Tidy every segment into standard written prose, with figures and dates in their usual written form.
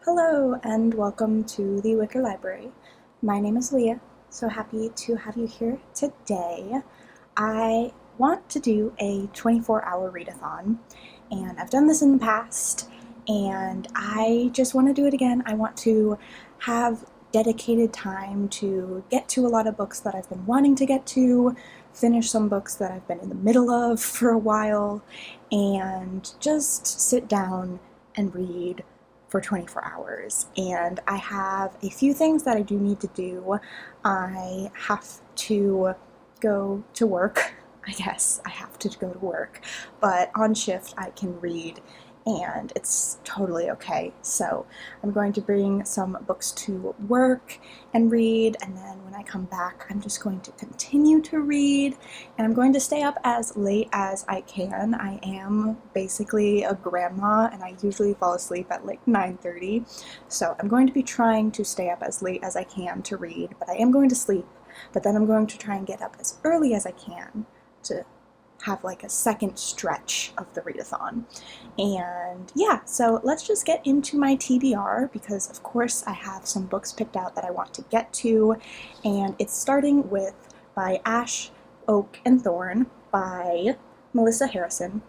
Hello and welcome to the Wicker Library. My name is Leah, so happy to have you here today. I want to do a 24-hour readathon, and I've done this in the past, and I just want to do it again. I want to have dedicated time to get to a lot of books that I've been wanting to get to, finish some books that I've been in the middle of for a while, and just sit down and read for 24 hours. And I have a few things that I do need to do. I have to go to work. I guess I have to go to work, but on shift I can read and it's totally okay. So I'm going to bring some books to work and read, and then when I come back I'm just going to continue to read, and I'm going to stay up as late as I can. I am basically a grandma and I usually fall asleep at like 9:30, so I'm going to be trying to stay up as late as I can to read, but I am going to sleep, but then I'm going to try and get up as early as I can to have like a second stretch of the readathon. And yeah, so let's just get into my TBR, because of course I have some books picked out that I want to get to, and it's starting with By Ash, Oak, and Thorn by Melissa Harrison.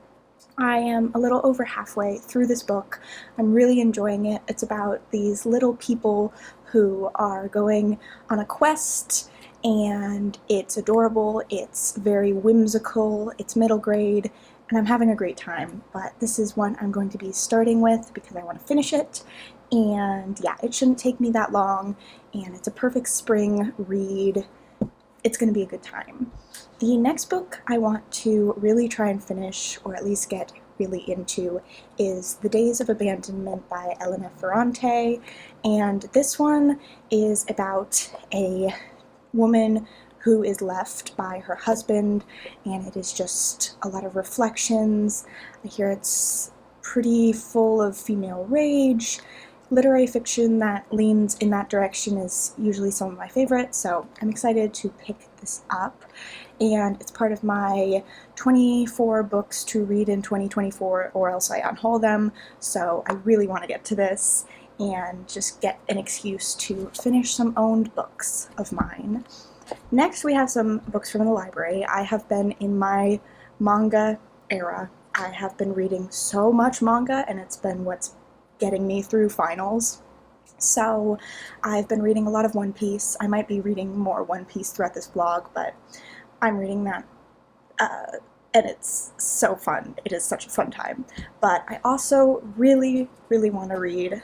I am a little over halfway through this book. I'm really enjoying it. It's about these little people who are going on a quest, and it's adorable, it's very whimsical, it's middle grade, and I'm having a great time. But this is one I'm going to be starting with because I want to finish it, and yeah, it shouldn't take me that long, and it's a perfect spring read. It's going to be a good time. The next book I want to really try and finish, or at least get really into, is The Days of Abandonment by Elena Ferrante, and this one is about a woman who is left by her husband, and it is just a lot of reflections. I hear it's pretty full of female rage. Literary fiction that leans in that direction is usually some of my favorites, so I'm excited to pick this up. And it's part of my 24 books to read in 2024, or else I unhaul them, so I really want to get to this and just get an excuse to finish some owned books of mine. Next, we have some books from the library. I have been in my manga era. I have been reading so much manga, and it's been what's getting me through finals. So I've been reading a lot of One Piece. I might be reading more One Piece throughout this vlog, but I'm reading that, and it's so fun. It is such a fun time. But I also really, really want to read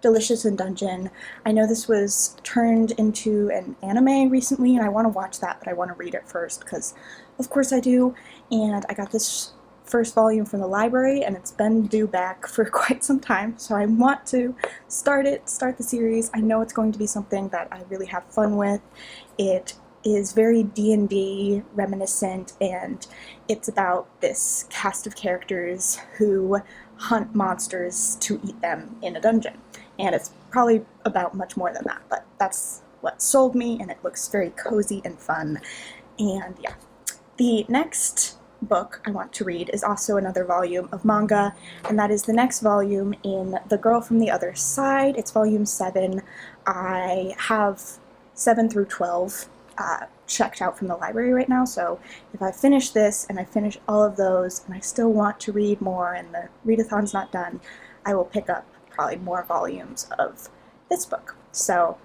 Delicious in Dungeon. I know this was turned into an anime recently, and I want to watch that, but I want to read it first because of course I do. And I got this first volume from the library, and it's been due back for quite some time, so I want to start the series. I know it's going to be something that I really have fun with. It is very D&D reminiscent, and it's about this cast of characters who hunt monsters to eat them in a dungeon. And it's probably about much more than that, but that's what sold me, and it looks very cozy and fun. And yeah, the next book I want to read is also another volume of manga, and that is the next volume in The Girl from the Other Side. It's volume 7. I have 7 through 12 checked out from the library right now, so if I finish this and I finish all of those and I still want to read more and the readathon's not done, I will pick up probably more volumes of this book. So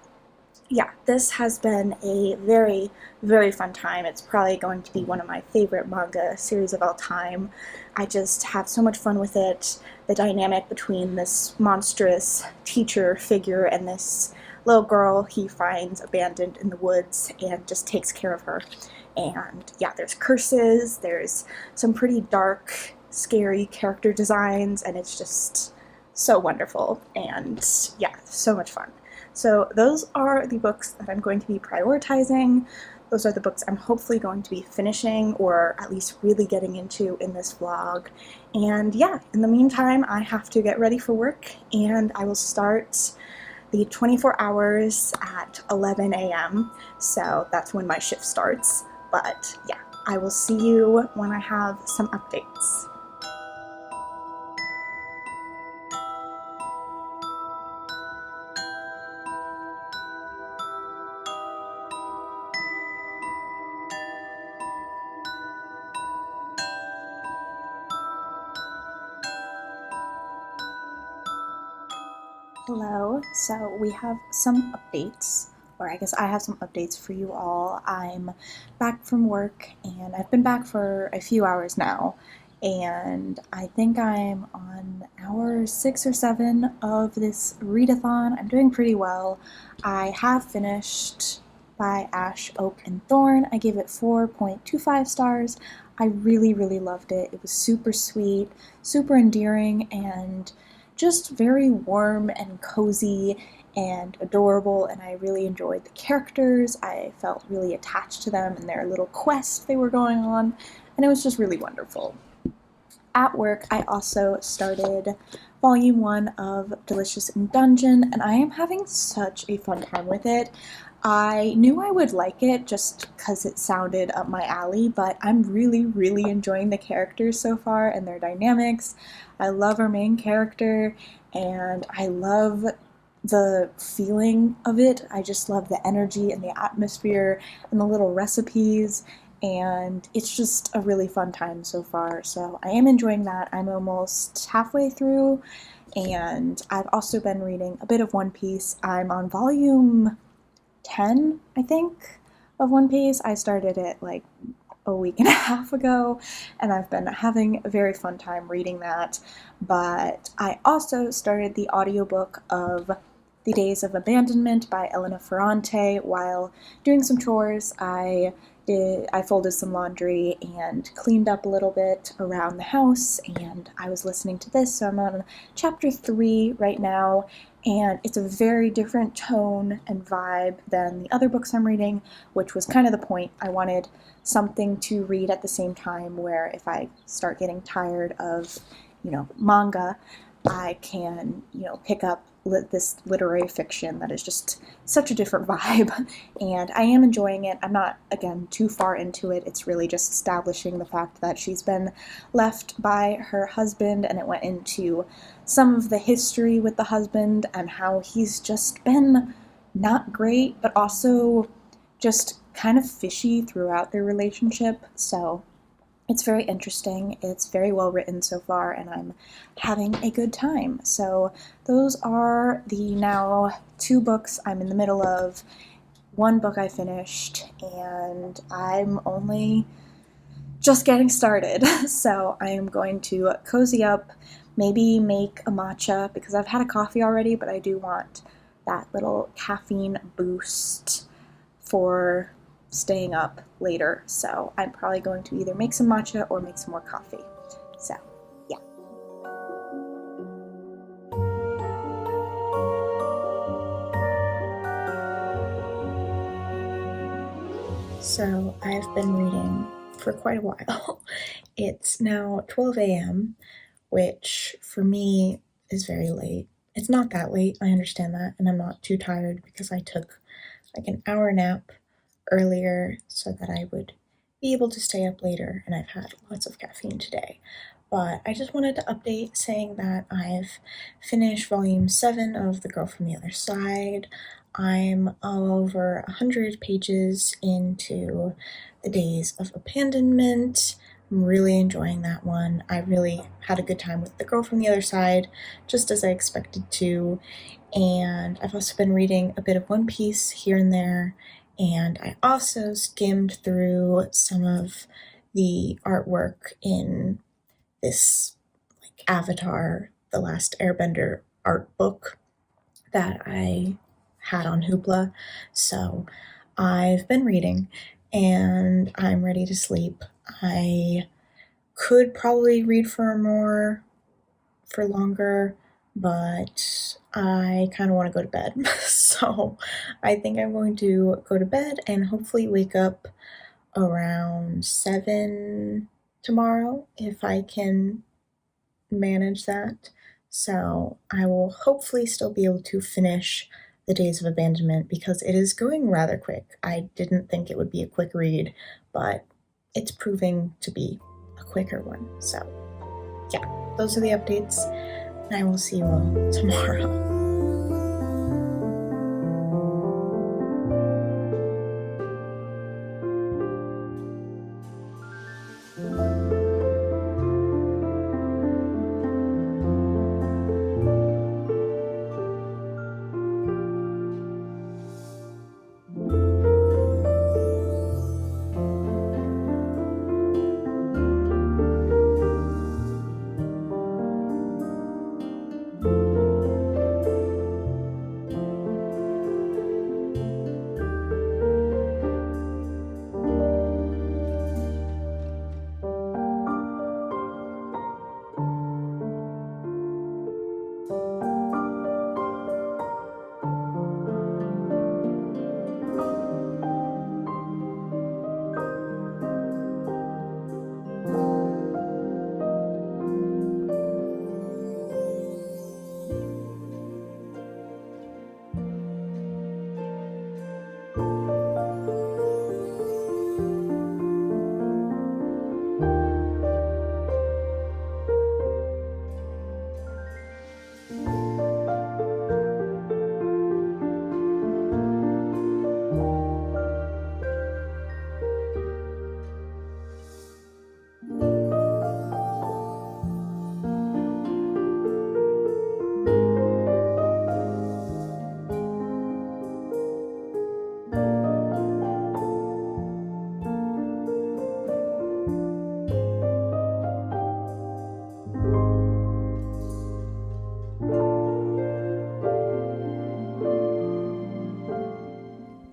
yeah, this has been a very, very fun time. It's probably going to be one of my favorite manga series of all time. I just have so much fun with it. The dynamic between this monstrous teacher figure and this little girl he finds abandoned in the woods and just takes care of her. And yeah, there's curses, there's some pretty dark, scary character designs, and it's just so wonderful, and yeah, so much fun. So those are the books that I'm going to be prioritizing. Those are the books I'm hopefully going to be finishing, or at least really getting into in this vlog. And yeah, in the meantime, I have to get ready for work, and I will start the 24 hours at 11 a.m. So that's when my shift starts. But yeah, I will see you when I have some updates. Hello. So we have some updates, or I guess I have some updates for you all. I'm back from work and I've been back for a few hours now, and I think I'm on hour 6 or 7 of this readathon. I'm doing pretty well. I have finished by Ash, Oak, and Thorn. I gave it 4.25 stars. I really, really loved it. It was super sweet, super endearing, and just very warm and cozy and adorable, and I really enjoyed the characters. I felt really attached to them and their little quest they were going on, and it was just really wonderful. At work, I also started volume 1 of Delicious in Dungeon, and I am having such a fun time with it. I knew I would like it just because it sounded up my alley, but I'm really, really enjoying the characters so far and their dynamics. I love our main character, and I love the feeling of it. I just love the energy and the atmosphere and the little recipes, and it's just a really fun time so far. So I am enjoying that. I'm almost halfway through, and I've also been reading a bit of One Piece. I'm on volume 10, I think, of One Piece. I started it like a week and a half ago, and I've been having a very fun time reading that. But I also started the audiobook of The Days of Abandonment by Elena Ferrante while doing some chores. I folded some laundry and cleaned up a little bit around the house, and I was listening to this. So I'm on chapter 3 right now, and it's a very different tone and vibe than the other books I'm reading, which was kind of the point. I wanted something to read at the same time where if I start getting tired of, manga, I can, pick up this literary fiction that is just such a different vibe, and I am enjoying it. I'm not, again, too far into it. It's really just establishing the fact that she's been left by her husband, and it went into some of the history with the husband and how he's just been not great, but also just kind of fishy throughout their relationship. So it's very interesting. It's very well written so far, and I'm having a good time. So those are the now 2 books I'm in the middle of. 1 book I finished, and I'm only just getting started. So I am going to cozy up, maybe make a matcha, because I've had a coffee already, but I do want that little caffeine boost for staying up later. So I'm probably going to either make some matcha or make some more coffee. So, yeah. So I've been reading for quite a while. It's now 12 a.m., which for me is very late. It's not that late, I understand that, and I'm not too tired because I took like an hour nap earlier so that I would be able to stay up later, and I've had lots of caffeine today. But I just wanted to update saying that I've finished volume 7 of The Girl from the Other Side. I'm over 100 pages into The Days of Abandonment. I'm really enjoying that one. I really had a good time with The Girl from the Other Side, just as I expected to. And I've also been reading a bit of One Piece here and there, and I also skimmed through some of the artwork in this like Avatar, The Last Airbender art book that I had on Hoopla. So I've been reading, and I'm ready to sleep. I could probably read for longer, but I kind of want to go to bed. So I think I'm going to go to bed and hopefully wake up around 7 tomorrow if I can manage that. So I will hopefully still be able to finish The Days of Abandonment because it is going rather quick. I didn't think it would be a quick read, but it's proving to be a quicker one. So yeah, those are the updates, and I will see you all tomorrow.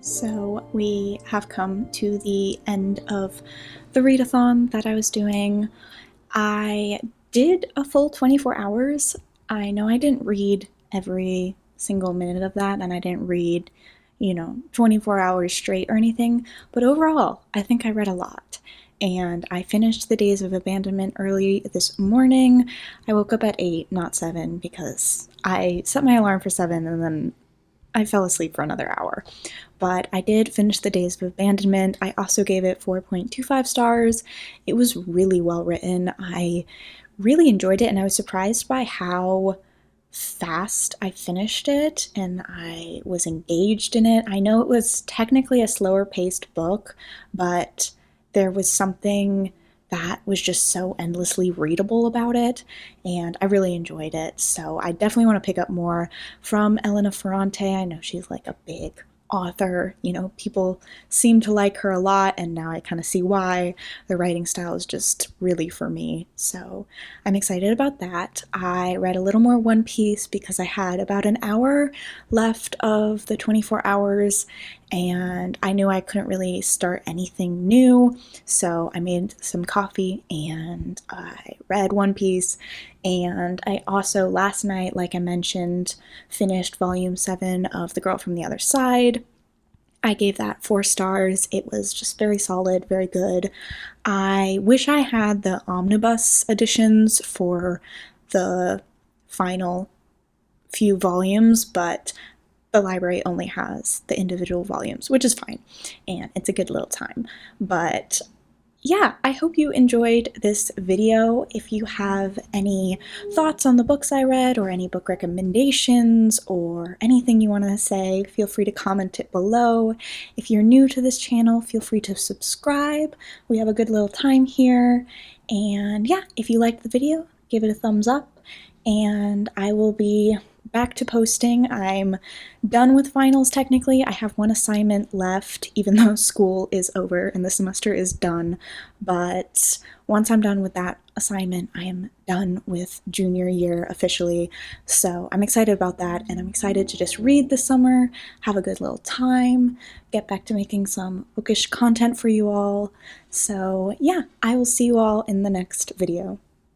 So we have come to the end of the readathon that I was doing. I did a full 24 hours. I know I didn't read every single minute of that, and I didn't read, 24 hours straight or anything, but overall, I think I read a lot. And I finished the Days of Abandonment early this morning. I woke up at 8, not 7, because I set my alarm for 7 and then I fell asleep for another hour. But I did finish the Days of Abandonment. I also gave it 4.25 stars. It was really well written. I really enjoyed it, and I was surprised by how fast I finished it, and I was engaged in it. I know it was technically a slower paced book, but there was something that was just so endlessly readable about it, and I really enjoyed it. So I definitely want to pick up more from Elena Ferrante. I know she's like a big author, people seem to like her a lot, and now I kind of see why. The writing style is just really for me, so I'm excited about that. I read a little more One Piece because I had about an hour left of the 24 hours, and I knew I couldn't really start anything new, so I made some coffee and I read One Piece. And I also, last night, like I mentioned, finished volume 7 of The Girl from the Other Side. I gave that 4 stars. It was just very solid, very good. I wish I had the omnibus editions for the final few volumes, but the library only has the individual volumes, which is fine, and it's a good little time. But yeah, I hope you enjoyed this video. If you have any thoughts on the books I read, or any book recommendations, or anything you want to say, feel free to comment it below. If you're new to this channel, feel free to subscribe. We have a good little time here. And yeah, if you liked the video, give it a thumbs up, and I will be back to posting. I'm done with finals technically. I have one assignment left, even though school is over and the semester is done. But once I'm done with that assignment, I am done with junior year officially. So I'm excited about that, and I'm excited to just read this summer, have a good little time, get back to making some bookish content for you all. So yeah, I will see you all in the next video.